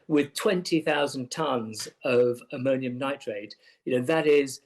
with 20,000 tons of ammonium nitrate, that is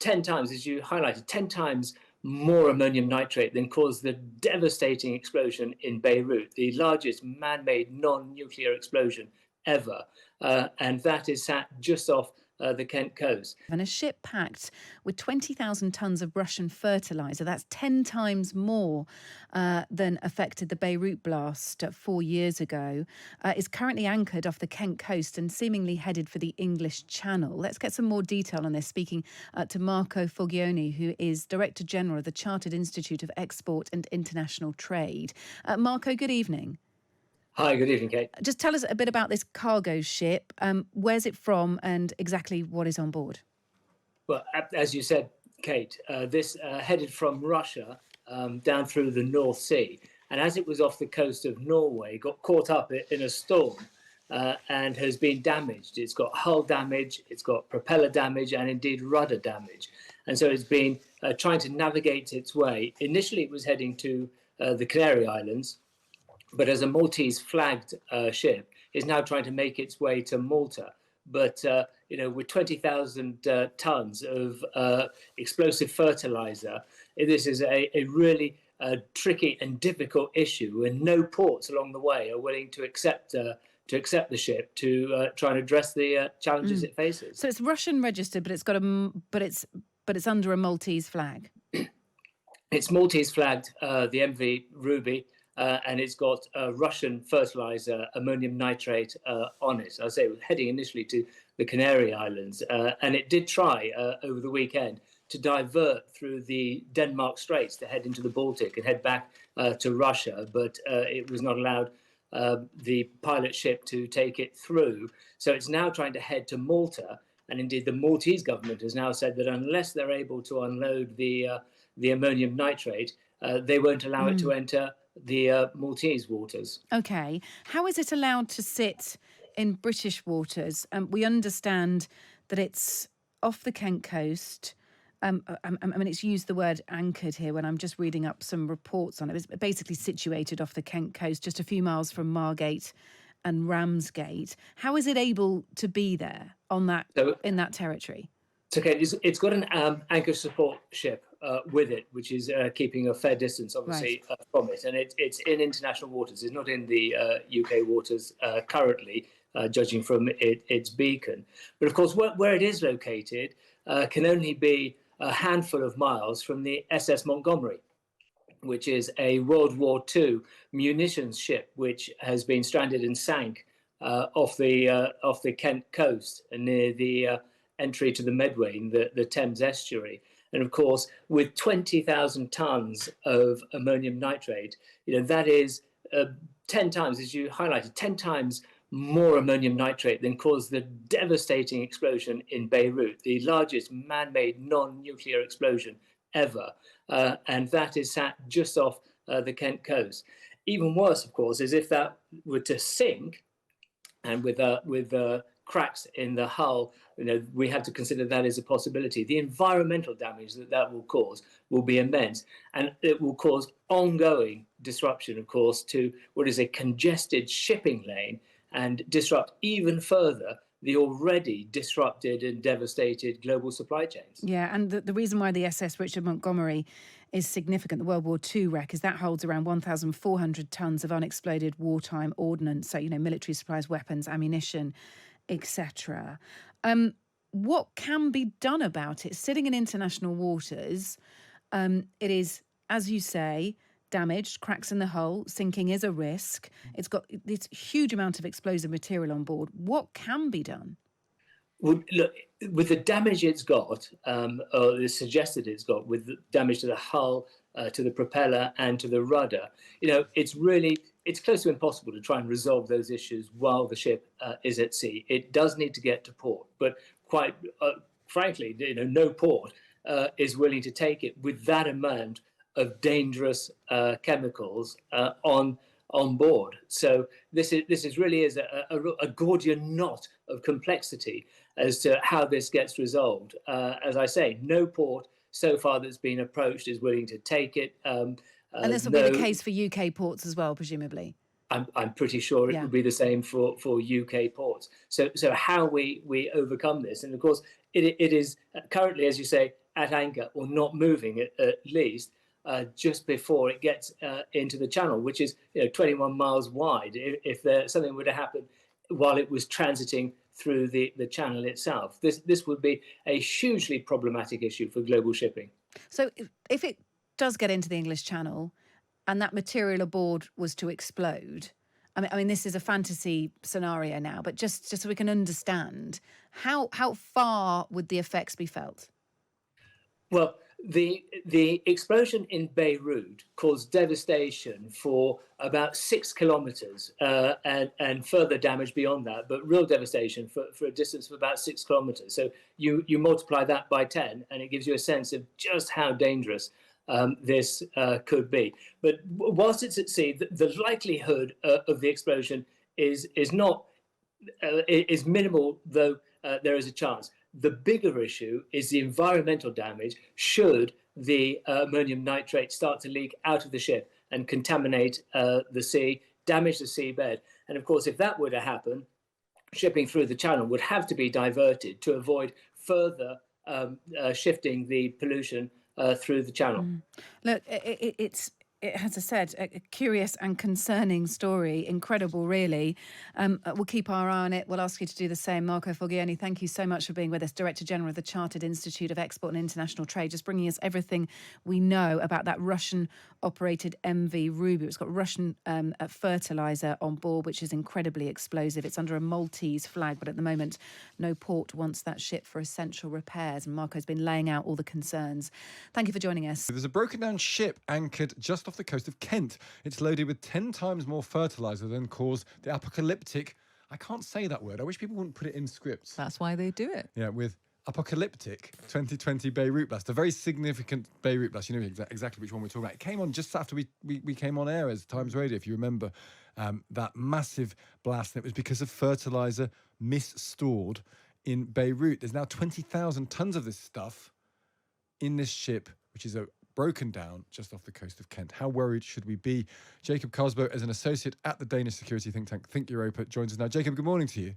10 times, as you highlighted, 10 times more ammonium nitrate than caused the devastating explosion in Beirut, the largest man-made non-nuclear explosion ever. And that is sat just off the Kent coast. And a ship packed with 20,000 tonnes of Russian fertiliser, that's 10 times more than affected the Beirut blast 4 years ago, is currently anchored off the Kent coast and seemingly headed for the English Channel. Let's get some more detail on this, speaking to Marco Forgione, who is Director General of the Chartered Institute of Export and International Trade. Marco, good evening. Hi, good evening, Kate. Just tell us a bit about this cargo ship. Where's it from and exactly what is on board? Well, as you said, Kate, this headed from Russia down through the North Sea. And as it was off the coast of Norway, got caught up in a storm and has been damaged. It's got hull damage, it's got propeller damage, and indeed rudder damage. And so it's been trying to navigate its way. Initially, it was heading to the Canary Islands, but as a Maltese flagged ship, is now trying to make its way to Malta. But, with 20,000 tons of explosive fertilizer, this is a really tricky and difficult issue, and no ports along the way are willing to accept the ship to try and address the challenges it faces. So it's Russian registered, but it's under a Maltese flag. It's Maltese flagged, the MV Ruby. And it's got Russian fertilizer, ammonium nitrate on it. I say it was heading initially to the Canary Islands, and it did try over the weekend to divert through the Denmark Straits to head into the Baltic and head back to Russia, but it was not allowed the pilot ship to take it through. So it's now trying to head to Malta, and indeed the Maltese government has now said that unless they're able to unload the ammonium nitrate, they won't allow it to enter the Maltese waters. Okay. How is it allowed to sit in British waters? We understand that it's off the Kent coast. I mean, it's used the word anchored here when I'm just reading up some reports on it. It's basically situated off the Kent coast, just a few miles from Margate and Ramsgate. How is it able to be there in that territory? Okay, it's got an anchor support ship with it, which is keeping a fair distance, obviously, right, from it. And it's in international waters. It's not in the UK waters currently, judging from its beacon. But of course, where it is located can only be a handful of miles from the SS Montgomery, which is a World War II munitions ship, which has been stranded and sank off the Kent coast near the entry to the Medway in the Thames estuary. And of course, with 20,000 tons of ammonium nitrate, that is 10 times, as you highlighted, 10 times more ammonium nitrate than caused the devastating explosion in Beirut, the largest man-made non-nuclear explosion ever. And that is sat just off the Kent coast. Even worse, of course, is if that were to sink, and with cracks in the hull, we have to consider that as a possibility. The environmental damage that will cause will be immense, and it will cause ongoing disruption, of course, to what is a congested shipping lane, and disrupt even further the already disrupted and devastated global supply chains. Yeah, and the reason why the SS Richard Montgomery is significant, the World War II wreck, is that holds around 1,400 tonnes of unexploded wartime ordnance, so, military supplies, weapons, ammunition, etc. What can be done about it? Sitting in international waters, it is, as you say, damaged, cracks in the hull, sinking is a risk. It's got this huge amount of explosive material on board. What can be done? Well, look, with the damage it's got, or the suggested it's got, with the damage to the hull, to the propeller and to the rudder, it's close to impossible to try and resolve those issues while the ship is at sea. It does need to get to port, but quite frankly, no port is willing to take it with that amount of dangerous chemicals on board. So this really is a Gordian knot of complexity as to how this gets resolved. As I say, no port so far that's been approached is willing to take it. And this will be the case for UK ports as well, presumably. I'm pretty sure it would be the same for UK ports. So how we overcome this, and of course it is currently, as you say, at anchor or not moving at least just before it gets into the channel, which is 21 miles wide. If there something were to happen while it was transiting through the channel itself, this would be a hugely problematic issue for global shipping. So if it does get into the English Channel, and that material aboard was to explode, I mean, this is a fantasy scenario now, but just so we can understand, how far would the effects be felt? Well, the explosion in Beirut caused devastation for about 6 kilometers and further damage beyond that, but real devastation for a distance of about 6 kilometers. So you multiply that by 10, and it gives you a sense of just how dangerous this could be. But whilst it's at sea, the likelihood of the explosion is not is minimal, though there is a chance. The bigger issue is the environmental damage should the ammonium nitrate start to leak out of the ship and contaminate the sea, damage the seabed. And of course, if that were to happen, shipping through the channel would have to be diverted to avoid further shifting the pollution through the channel. Look, it's, as I said, a curious and concerning story. Incredible, really. We'll keep our eye on it. We'll ask you to do the same. Marco Forgione, thank you so much for being with us, Director General of the Chartered Institute of Export and International Trade, just bringing us everything we know about that Russian-operated MV Ruby. It's got Russian fertilizer on board, which is incredibly explosive. It's under a Maltese flag, but at the moment, no port wants that ship for essential repairs. And Marco's been laying out all the concerns. Thank you for joining us. There's a broken down ship anchored just off the coast of Kent. It's loaded with 10 times more fertiliser than caused the apocalyptic, I can't say that word, I wish people wouldn't put it in scripts. That's why they do it. Yeah, with apocalyptic 2020 Beirut blast, a very significant Beirut blast. You know exactly which one we're talking about. It came on just after we came on air as Times Radio, if you remember, that massive blast. And it was because of fertiliser mis-stored in Beirut. There's now 20,000 tonnes of this stuff in this ship, which is broken down just off the coast of Kent. How worried should we be? Jacob Cosbo, as an associate at the Danish security think tank Think Europa, joins us now. Jacob, good morning to you.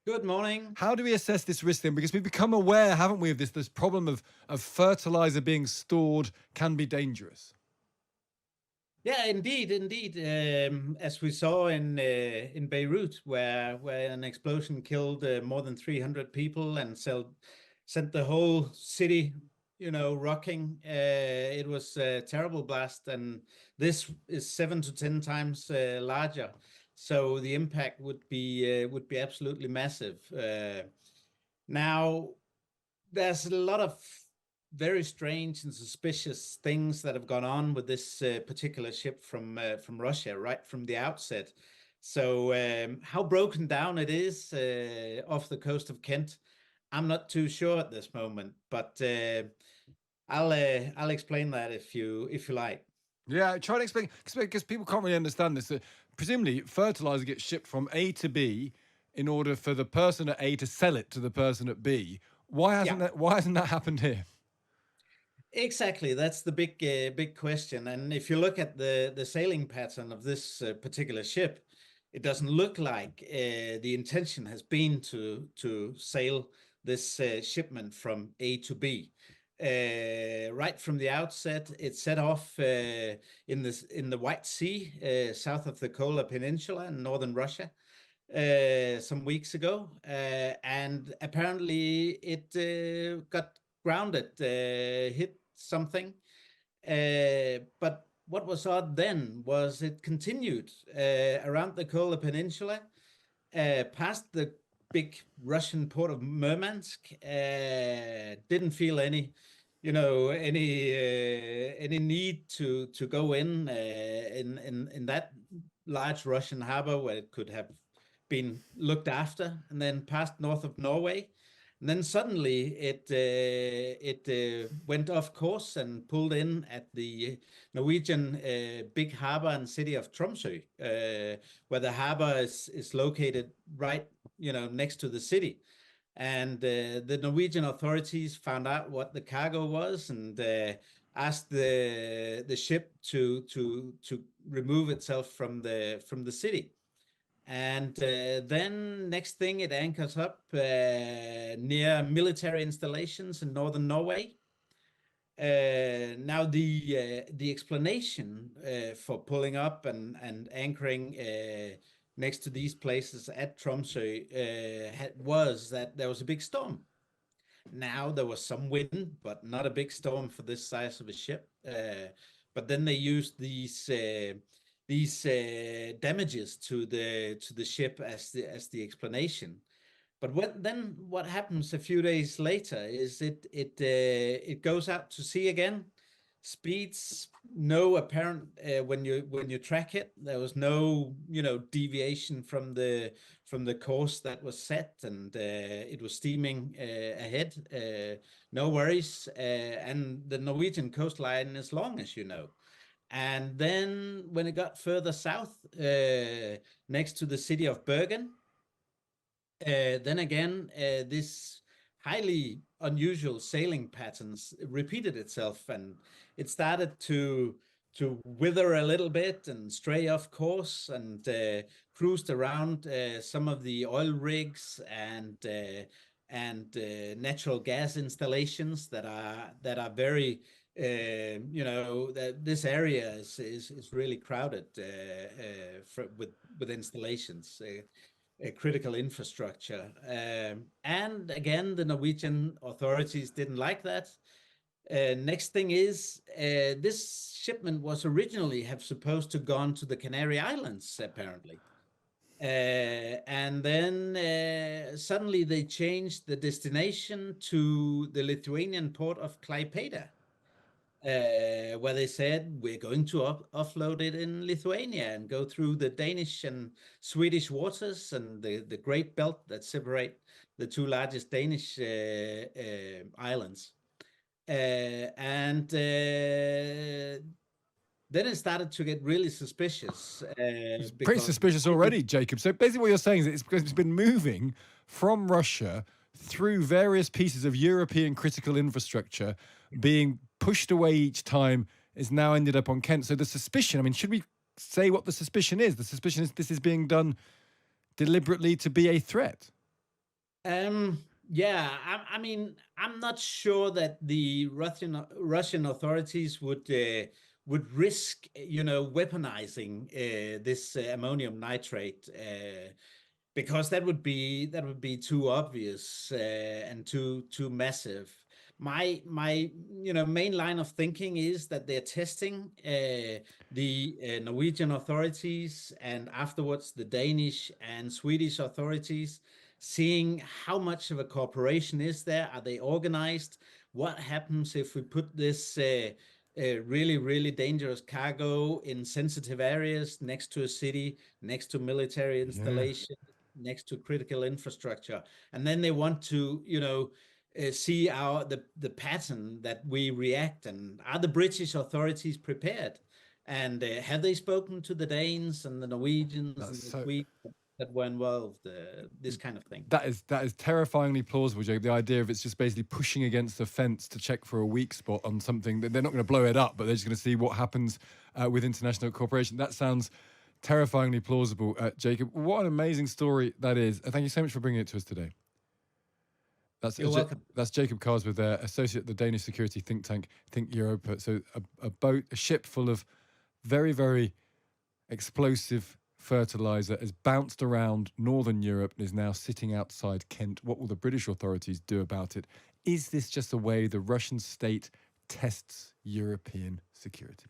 Good morning. How do we assess this risk then? Because we've become aware, haven't we, of this problem of fertilizer being stored can be dangerous. Yeah, indeed. As we saw in Beirut, where an explosion killed more than 300 people and sent the whole city, rocking. It was a terrible blast, and this is 7 to 10 times larger. So the impact would be absolutely massive. Now, there's a lot of very strange and suspicious things that have gone on with this particular ship from Russia right from the outset. So how broken down it is off the coast of Kent, I'm not too sure at this moment, but I'll explain that if you like. Yeah, try to explain, because people can't really understand this. Presumably, fertilizer gets shipped from A to B in order for the person at A to sell it to the person at B. Why hasn't that happened here? Exactly, that's the big question. And if you look at the sailing pattern of this particular ship, it doesn't look like the intention has been to sail this shipment from A to B. Right from the outset, it set off in the White Sea, south of the Kola Peninsula in northern Russia, some weeks ago, and apparently it got grounded, hit something. But what was odd then was it continued around the Kola Peninsula, past the big Russian port of Murmansk. Didn't feel any need to go in that large Russian harbor where it could have been looked after, and then passed north of Norway. And then suddenly it went off course and pulled in at the Norwegian big harbor and city of Tromsø, where the harbor is located right, next to the city. And the Norwegian authorities found out what the cargo was, and asked the ship to remove itself from the city. And then next thing, it anchors up near military installations in northern Norway. Now the explanation for pulling up and anchoring next to these places at Tromsø was that there was a big storm. Now there was some wind, but not a big storm for this size of a ship. But then they used these damages to the ship as the explanation. But what happens a few days later is it goes out to sea again. Speeds no apparent when you track it. There was no deviation from the course that was set, and it was steaming ahead. No worries. And the Norwegian coastline is long, as you know. And then when it got further south, next to the city of Bergen, then again, this highly unusual sailing patterns repeated itself, and it started to wither a little bit and stray off course, and cruised around some of the oil rigs and natural gas installations that are very this area is really crowded with installations. Critical infrastructure. And again, the Norwegian authorities didn't like that. Next thing is, this shipment was originally supposed to gone to the Canary Islands, apparently. And then suddenly they changed the destination to the Lithuanian port of Klaipėda, where they said we're going to offload it in Lithuania and go through the Danish and Swedish waters and the great belt that separate the two largest Danish islands. And then it started to get really suspicious. It's pretty suspicious already, Jacob. So basically what you're saying is that it's because it's been moving from Russia through various pieces of European critical infrastructure, being pushed away each time, is now ended up on Kent. So the suspicion, I mean, should we say what the suspicion is? The suspicion is this is being done deliberately to be a threat. Yeah, I mean, I'm not sure that the Russian authorities would risk, weaponizing this ammonium nitrate, because that would be too obvious and too massive. My main line of thinking is that they're testing the Norwegian authorities and afterwards the Danish and Swedish authorities, seeing how much of a cooperation is there. Are they organized? What happens if we put this really, really dangerous cargo in sensitive areas next to a city, next to military installation, next to critical infrastructure? And then they want to, see the pattern that we react. And are the British authorities prepared? And have they spoken to the Danes and the Norwegians and the Swedes that were involved? This kind of thing. That is terrifyingly plausible, Jacob. The idea of it's just basically pushing against the fence to check for a weak spot on something that they're not going to blow it up, but they're just going to see what happens with international cooperation. That sounds terrifyingly plausible, Jacob. What an amazing story that is. Thank you so much for bringing it to us today. You're welcome. That's Jacob Karsworth, associate at the Danish security think tank Think Europa. So a ship full of very, very explosive fertilizer has bounced around northern Europe and is now sitting outside Kent. What will the British authorities do about it? Is this just a way the Russian state tests European security?